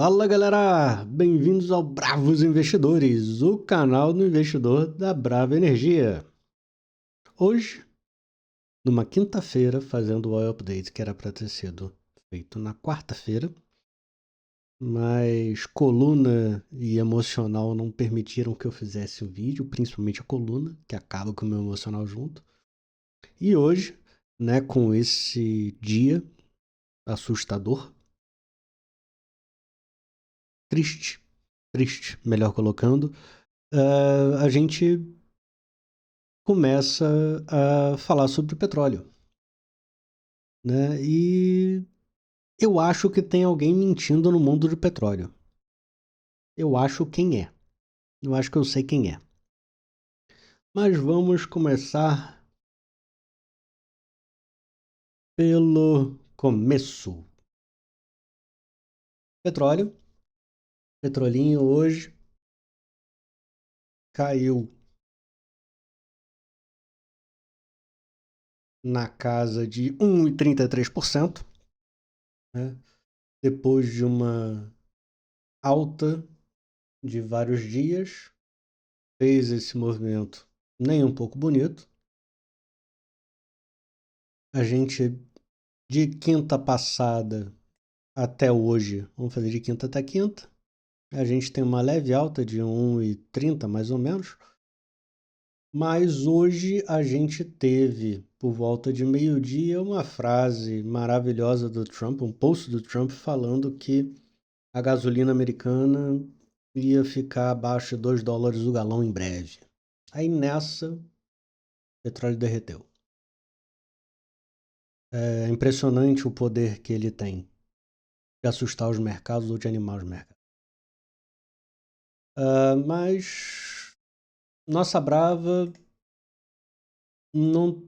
Fala galera, bem-vindos ao Bravos Investidores, o canal do investidor da Brava Energia. Hoje, numa quinta-feira, fazendo o oil update que era para ter sido feito na quarta-feira, mas coluna e emocional não permitiram que eu fizesse o vídeo, principalmente a coluna, que acaba com o meu emocional junto. E hoje, né, com esse dia assustador, triste, melhor colocando, a gente começa a falar sobre o petróleo, né? E eu acho que tem alguém mentindo no mundo do petróleo. Eu acho quem é. Eu acho que eu sei quem é. Mas vamos começar pelo começo. Petróleo. Petrolinho hoje caiu na casa de 1,33%, né? Depois de uma alta de vários dias, fez esse movimento nem um pouco bonito. A gente, de quinta passada até hoje, vamos fazer de quinta até quinta, a gente tem uma leve alta de 1,30 mais ou menos, mas hoje a gente teve, por volta de meio-dia, uma frase maravilhosa do Trump, um post do Trump falando que a gasolina americana ia ficar abaixo de $2 o galão em breve. Aí nessa, o petróleo derreteu. É impressionante o poder que ele tem de assustar os mercados ou de animar os mercados. Mas nossa Brava, não,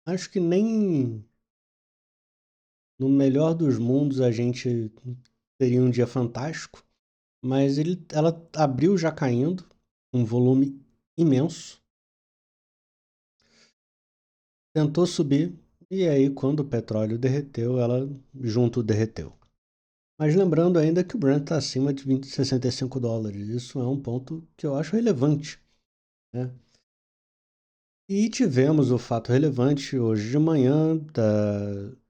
acho que nem no melhor dos mundos a gente teria um dia fantástico, mas ela abriu já caindo, um volume imenso, tentou subir, e aí quando o petróleo derreteu, ela junto derreteu. Mas lembrando ainda que o Brent está acima de $65. Isso é um ponto que eu acho relevante, né? E tivemos o fato relevante hoje de manhã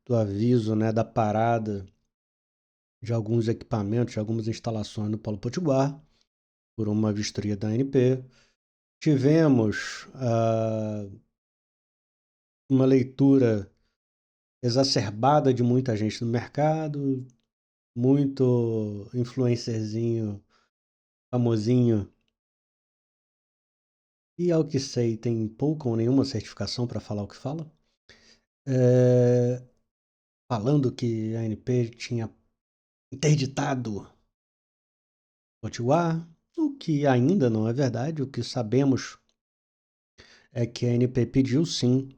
do aviso, né, da parada de alguns equipamentos, de algumas instalações no Polo Potiguar, por uma vistoria da ANP. Tivemos uma leitura exacerbada de muita gente no mercado, muito influencerzinho, famosinho, e ao que sei tem pouca ou nenhuma certificação para falar o que fala, falando que a ANP tinha interditado Potiguar, o que ainda não é verdade. O que sabemos é que a ANP pediu sim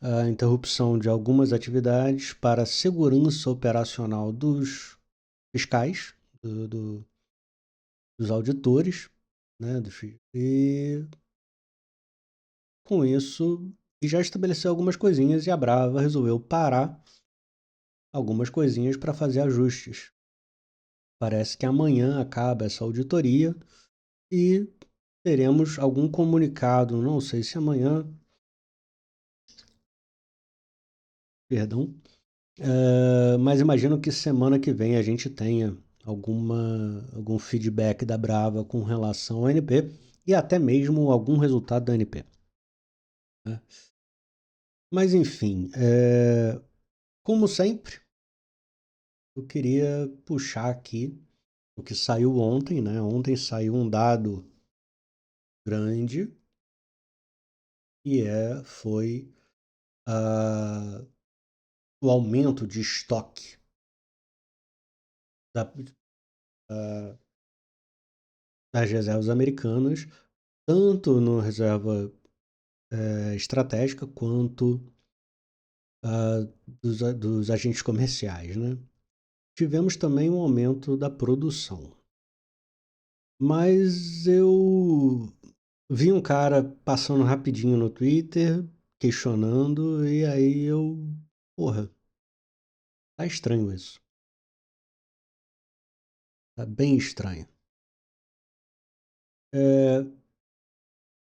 a interrupção de algumas atividades para a segurança operacional dos fiscais, dos auditores, né, e com isso e já estabeleceu algumas coisinhas e a Brava resolveu parar algumas coisinhas para fazer ajustes. Parece que amanhã acaba essa auditoria e teremos algum comunicado, não sei se amanhã, perdão, mas imagino que semana que vem a gente tenha algum feedback da Brava com relação ao ANP e até mesmo algum resultado da ANP, né? Mas enfim, como sempre, eu queria puxar aqui o que saiu ontem, né? Ontem saiu um dado grande e foi o aumento de estoque da, das reservas americanas, tanto no reserva estratégica quanto dos agentes comerciais, né? Tivemos também um aumento da produção. Mas eu vi um cara passando rapidinho no Twitter, questionando, e aí porra, tá estranho isso. Tá bem estranho.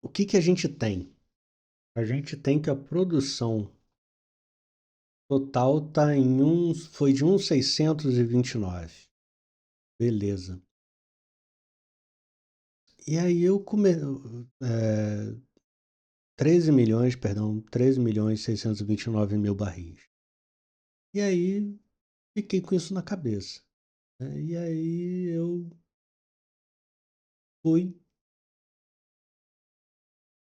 O que a gente tem? A gente tem que a produção total foi de 1.629. Beleza. E aí 13 milhões 629 mil barris. E aí fiquei com isso na cabeça, né? E aí eu fui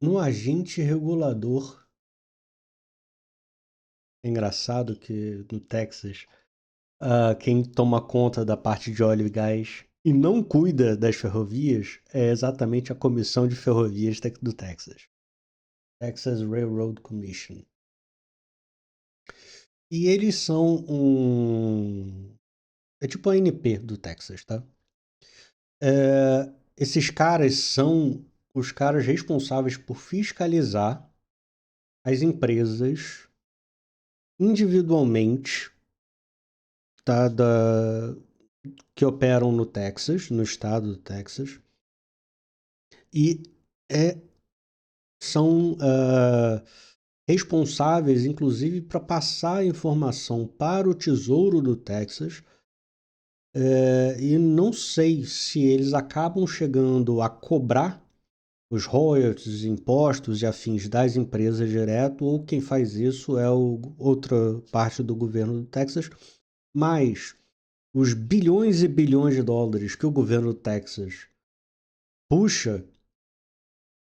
no agente regulador. É engraçado que no Texas, quem toma conta da parte de óleo e gás e não cuida das ferrovias é exatamente a Comissão de Ferrovias do Texas. Texas Railroad Commission. E eles são é tipo a ANP do Texas, tá? Esses caras são os caras responsáveis por fiscalizar as empresas individualmente, tá? Que operam no Texas, no estado do Texas. E são responsáveis, inclusive, para passar a informação para o Tesouro do Texas. E não sei se eles acabam chegando a cobrar os royalties, impostos e afins das empresas direto, ou quem faz isso é outra parte do governo do Texas, mas os bilhões e bilhões de dólares que o governo do Texas puxa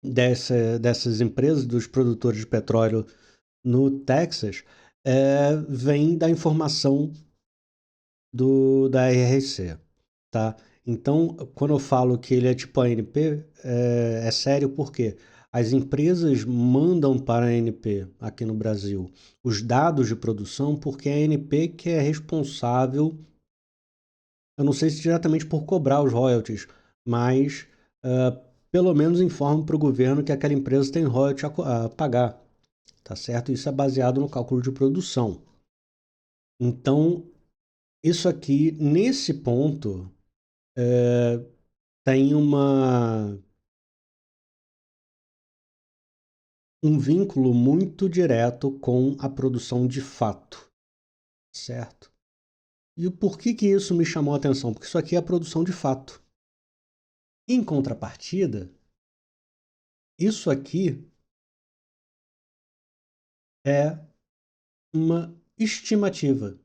dessas empresas, dos produtores de petróleo no Texas, vem da informação da RRC, tá? Então, quando eu falo que ele é tipo a ANP, é sério porque as empresas mandam para a ANP aqui no Brasil os dados de produção, porque é a ANP que é responsável, eu não sei se diretamente por cobrar os royalties, mas pelo menos informa para o governo que aquela empresa tem royalty a pagar, tá certo? Isso é baseado no cálculo de produção. Então, isso aqui, nesse ponto, tem um vínculo muito direto com a produção de fato, certo? E por que isso me chamou a atenção? Porque isso aqui é a produção de fato. Em contrapartida, isso aqui é uma estimativa,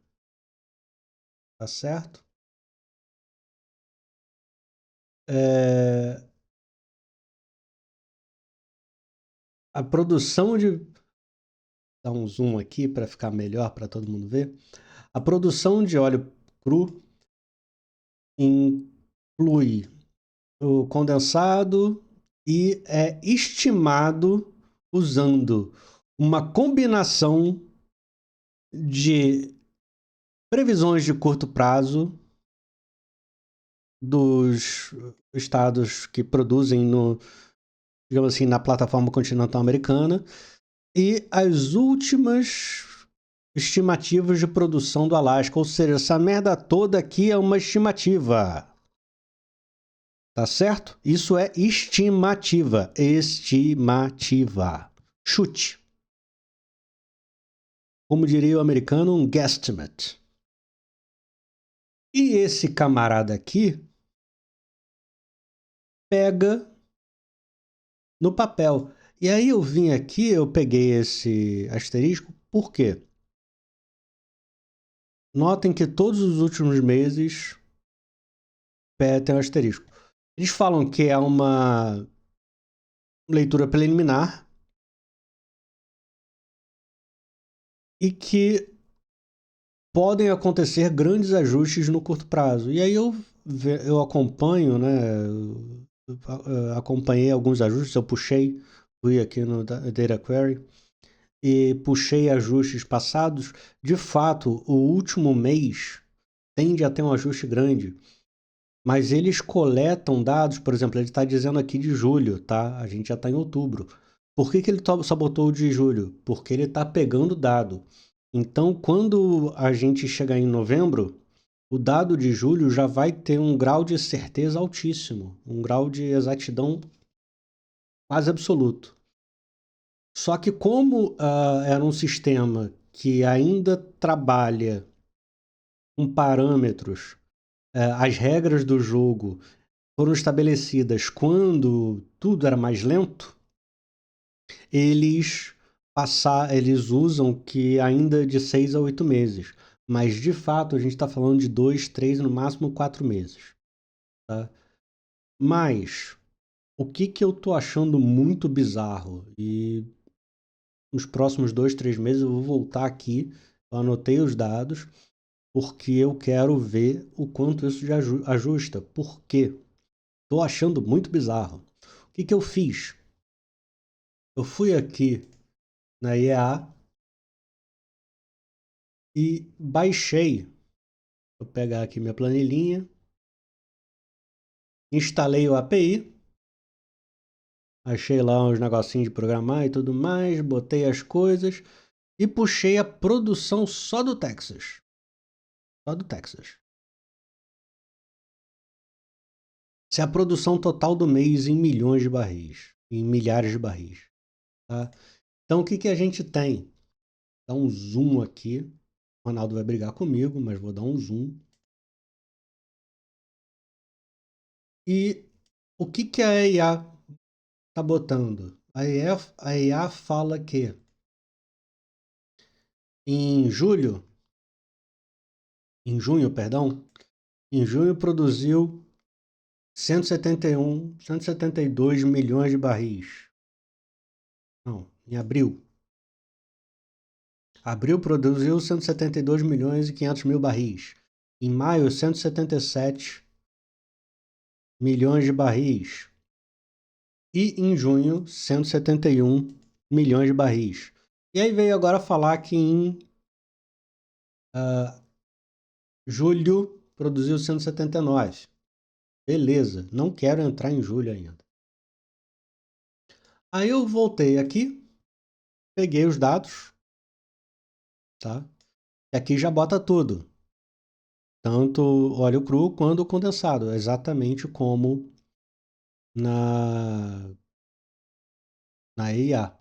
tá certo? A produção de... Dar um zoom aqui para ficar melhor para todo mundo ver. A produção de óleo cru inclui o condensado e é estimado usando uma combinação de previsões de curto prazo dos estados que produzem digamos assim, na plataforma continental americana e as últimas estimativas de produção do Alasca. Ou seja, essa merda toda aqui é uma estimativa. Tá certo? Isso é estimativa. Estimativa. Chute. Como diria o americano, um guesstimate. E esse camarada aqui pega no papel. E aí eu vim aqui, eu peguei esse asterisco, por quê? Notem que todos os últimos meses tem um asterisco. Eles falam que é uma leitura preliminar e que podem acontecer grandes ajustes no curto prazo. E aí eu acompanho, né? Acompanhei alguns ajustes, eu fui aqui no Data Query e puxei ajustes passados. De fato, o último mês tende a ter um ajuste grande, mas eles coletam dados, por exemplo, ele está dizendo aqui de julho, tá? A gente já está em outubro. Por que ele só botou o de julho? Porque ele está pegando dado. Então, quando a gente chegar em novembro, o dado de julho já vai ter um grau de certeza altíssimo, um grau de exatidão quase absoluto. Só que como era um sistema que ainda trabalha com parâmetros, as regras do jogo foram estabelecidas quando tudo era mais lento, eles usam que ainda de 6 a 8 meses. Mas, de fato, a gente está falando de 2, 3, no máximo 4 meses. Tá? Mas, o que eu tô achando muito bizarro, e nos próximos 2, 3 meses eu vou voltar aqui, eu anotei os dados, porque eu quero ver o quanto isso já ajusta. Por quê? Tô achando muito bizarro. O que eu fiz? Eu fui aqui na IEA e baixei. Vou pegar aqui minha planilhinha, instalei o API, achei lá uns negocinhos de programar e tudo mais, botei as coisas e puxei a produção só do Texas. Só do Texas. Essa é a produção total do mês em milhões de barris, em milhares de barris. Tá? Então o que a gente tem? Dá um zoom aqui. O Ronaldo vai brigar comigo, mas vou dar um zoom. E o que a IA está botando? A IA fala que em junho, perdão, em junho produziu 172 milhões de barris. Não, em abril. Abril produziu 172 milhões e 500 mil barris. Em maio, 177 milhões de barris. E em junho, 171 milhões de barris. E aí veio agora falar que em julho produziu 179. Beleza, não quero entrar em julho ainda. Aí eu voltei aqui, peguei os dados, tá? E aqui já bota tudo. Tanto óleo cru quanto condensado, exatamente como na EIA.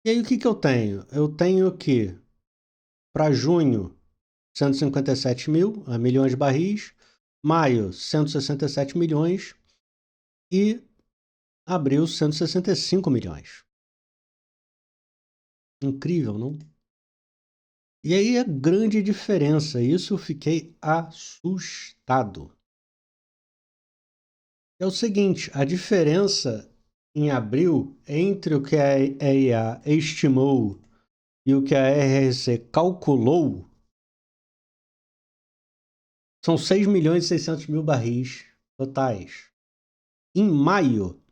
E aí o que eu tenho? Eu tenho que, para junho, 157 milhões de barris, maio, 167 milhões e abril, 165 milhões. Incrível, não? E aí a grande diferença, isso eu fiquei assustado. É o seguinte, a diferença em abril entre o que a EIA estimou e o que a RRC calculou são 6 milhões e 600 mil barris totais. Em maio,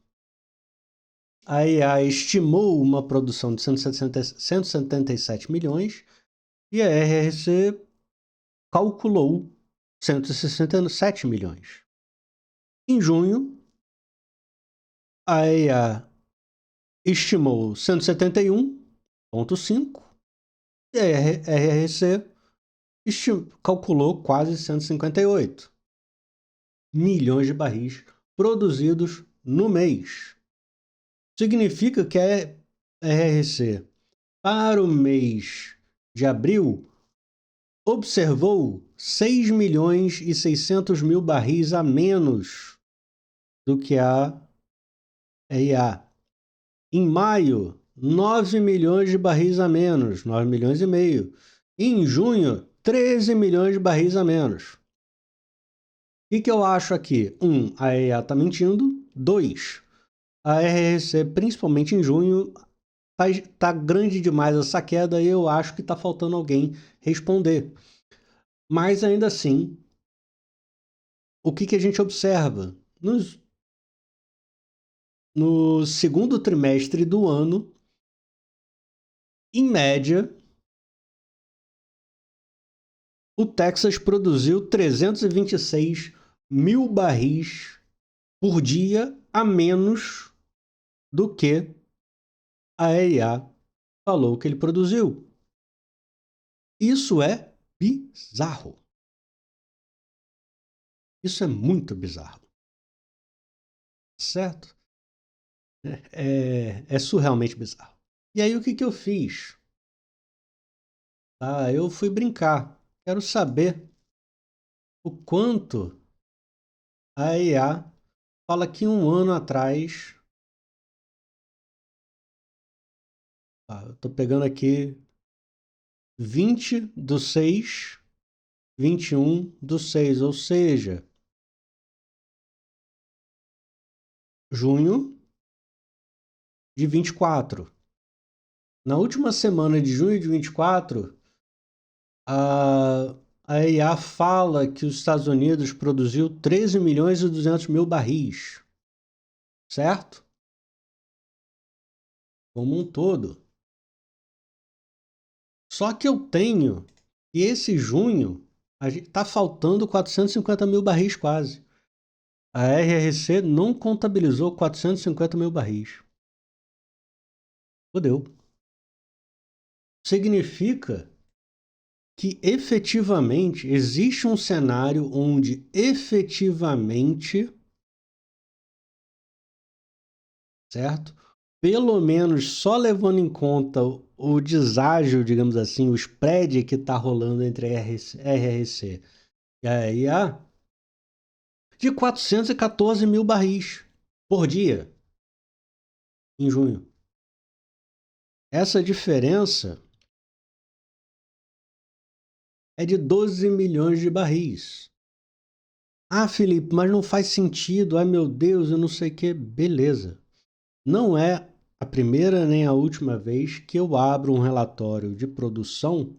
a EIA estimou uma produção de 177 milhões e a RRC calculou 167 milhões. Em junho, a EIA estimou 171,5 e a RRC calculou quase 158 milhões de barris produzidos no mês. Significa que a RRC, para o mês de abril, observou 6 milhões e 600 mil barris a menos do que a EIA. Em maio, 9 milhões de barris a menos, 9 milhões e meio. Em junho, 13 milhões de barris a menos. O que eu acho aqui? A EIA está mentindo. 2, a RRC, principalmente em junho, tá grande demais essa queda e eu acho que está faltando alguém responder. Mas ainda assim, o que a gente observa? No segundo trimestre do ano, em média, o Texas produziu 326 mil barris por dia a menos do que a EIA falou que ele produziu. Isso é bizarro. Isso é muito bizarro, certo? É surrealmente bizarro. E aí o que que eu fiz? Ah, eu fui brincar. Quero saber o quanto a IA fala que um ano atrás. Eu tô pegando aqui 20/6, 21/6, ou seja, junho de 24. Na última semana de junho de 24, a, a IA fala que os Estados Unidos produziu 13.200.000 barris, certo? Como um todo. Só que eu tenho que esse junho tá faltando 450.000 barris quase. A RRC não contabilizou 450.000 barris. Fodeu. Significa que efetivamente existe um cenário onde efetivamente, certo? Pelo menos só levando em conta o deságio, digamos assim, o spread que está rolando entre a RRC e a IA, de 414.000 barris por dia em junho. Essa diferença é de 12 milhões de barris. Ah, Felipe, mas não faz sentido. Ai, meu Deus, eu não sei o que. Beleza. Não é a primeira nem a última vez que eu abro um relatório de produção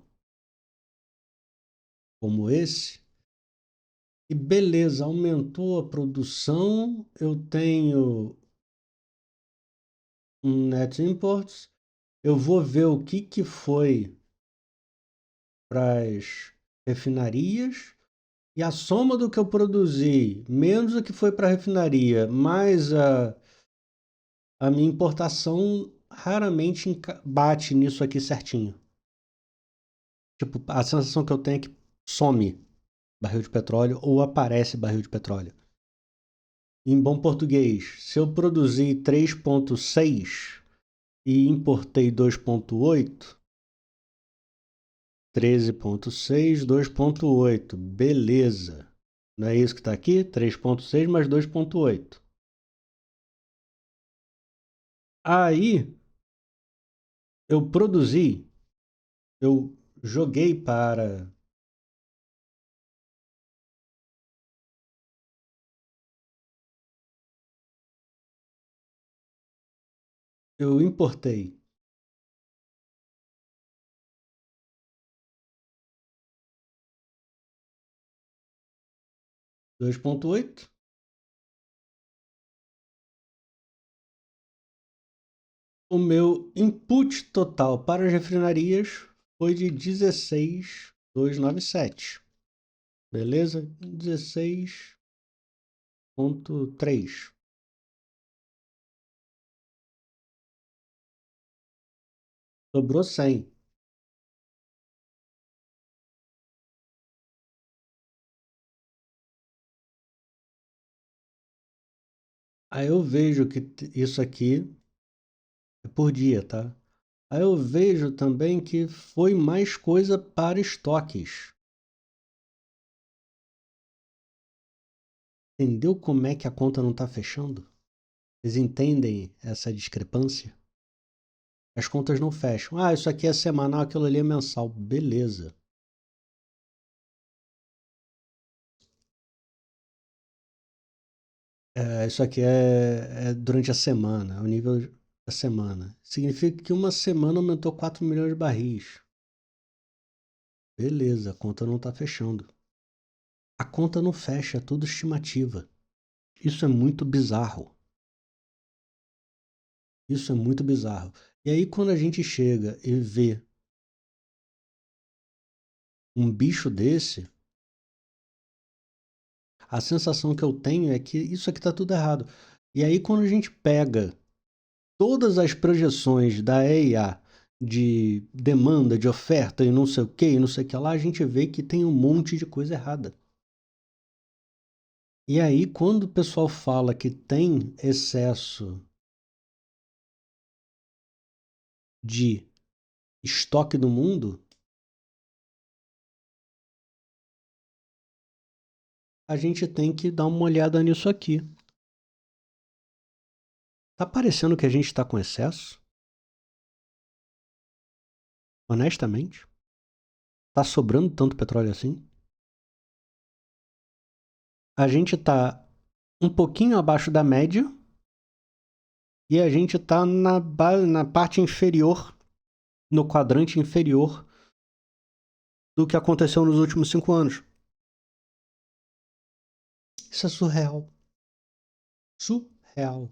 como esse. E beleza, aumentou a produção. Eu tenho um net imports. Eu vou ver o que foi para as refinarias. E a soma do que eu produzi, menos o que foi para a refinaria, mais a minha importação, raramente bate nisso aqui certinho. Tipo, a sensação que eu tenho é que some barril de petróleo ou aparece barril de petróleo. Em bom português, se eu produzi 3,6 e importei 2,8, 13,6, 2,8, beleza. Não é isso que está aqui? 3,6 mais 2,8. Aí eu produzi, eu joguei para. Eu importei 2,8. O meu input total para as refinarias foi de 16,297. Beleza? 16,3. Sobrou 100. Aí eu vejo que isso aqui é por dia, tá? Aí eu vejo também que foi mais coisa para estoques. Entendeu como é que a conta não está fechando? Vocês entendem essa discrepância? As contas não fecham. Ah, isso aqui é semanal, aquilo ali é mensal. Beleza. Isso aqui é durante a semana, é o nível da semana. Significa que uma semana aumentou 4 milhões de barris. Beleza, a conta não está fechando. A conta não fecha, é tudo estimativa. Isso é muito bizarro. Isso é muito bizarro. E aí, quando a gente chega e vê um bicho desse, a sensação que eu tenho é que isso aqui está tudo errado. E aí, quando a gente pega todas as projeções da EIA de demanda, de oferta e não sei o que, e não sei o que lá, a gente vê que tem um monte de coisa errada. E aí, quando o pessoal fala que tem excesso de estoque no mundo, a gente tem que dar uma olhada nisso aqui. Tá parecendo que a gente está com excesso? Honestamente? Tá sobrando tanto petróleo assim? A gente tá um pouquinho abaixo da média e a gente tá na parte inferior, no quadrante inferior do que aconteceu nos últimos 5 anos. Isso é surreal. Surreal.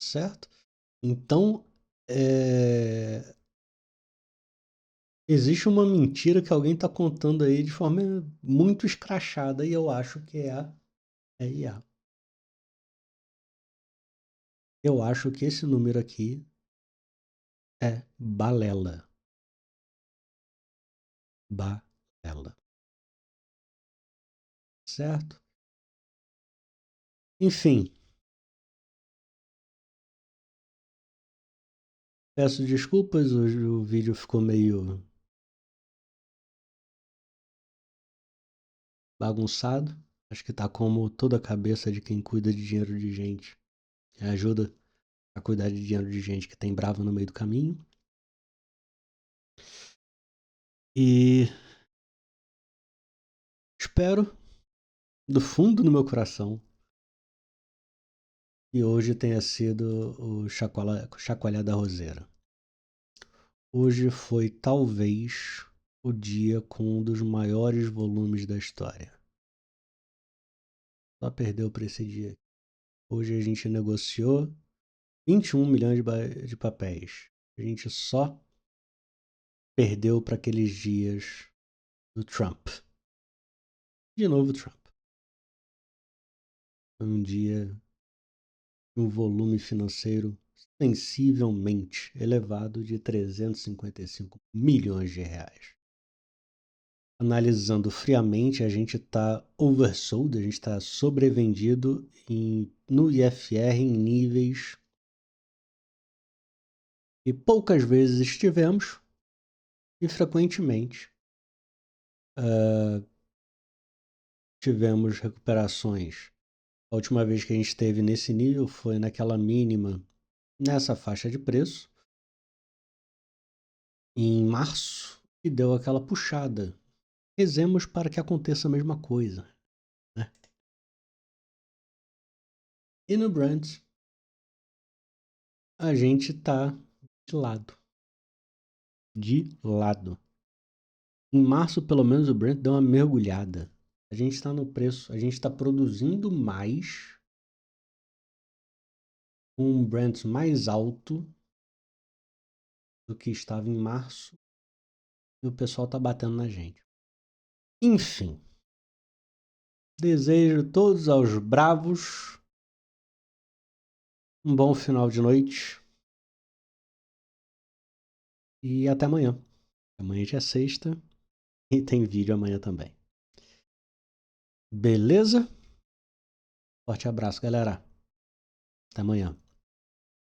Certo? Então, existe uma mentira que alguém está contando aí de forma muito escrachada e eu acho que é a IA. Eu acho que esse número aqui é balela. Balela. Certo? Enfim, peço desculpas, hoje o vídeo ficou meio bagunçado. Acho que tá como toda a cabeça de quem cuida de dinheiro de gente. Ajuda a cuidar de dinheiro de gente que tem brava no meio do caminho. E espero, do fundo do meu coração, que hoje tenha sido o chacoalhar da roseira. Hoje foi talvez o dia com um dos maiores volumes da história. Só perdeu para esse dia. Hoje a gente negociou 21 milhões de papéis. A gente só perdeu para aqueles dias do Trump. De novo Trump. Foi um dia, um volume financeiro sensivelmente elevado de 355 milhões de reais. Analisando friamente, a gente está oversold, a gente está sobrevendido no IFR em níveis que poucas vezes estivemos e frequentemente tivemos recuperações. A última vez que a gente esteve nesse nível foi naquela mínima, nessa faixa de preço, em março, e deu aquela puxada. Rezemos para que aconteça a mesma coisa. Né? E no Brent, a gente está de lado. De lado. Em março, pelo menos, o Brent deu uma mergulhada. A gente está no preço, a gente está produzindo mais, com um Brent mais alto do que estava em março, e o pessoal está batendo na gente. Enfim, desejo todos aos bravos um bom final de noite e até amanhã. Amanhã já é sexta e tem vídeo amanhã também. Beleza? Forte abraço, galera. Até amanhã.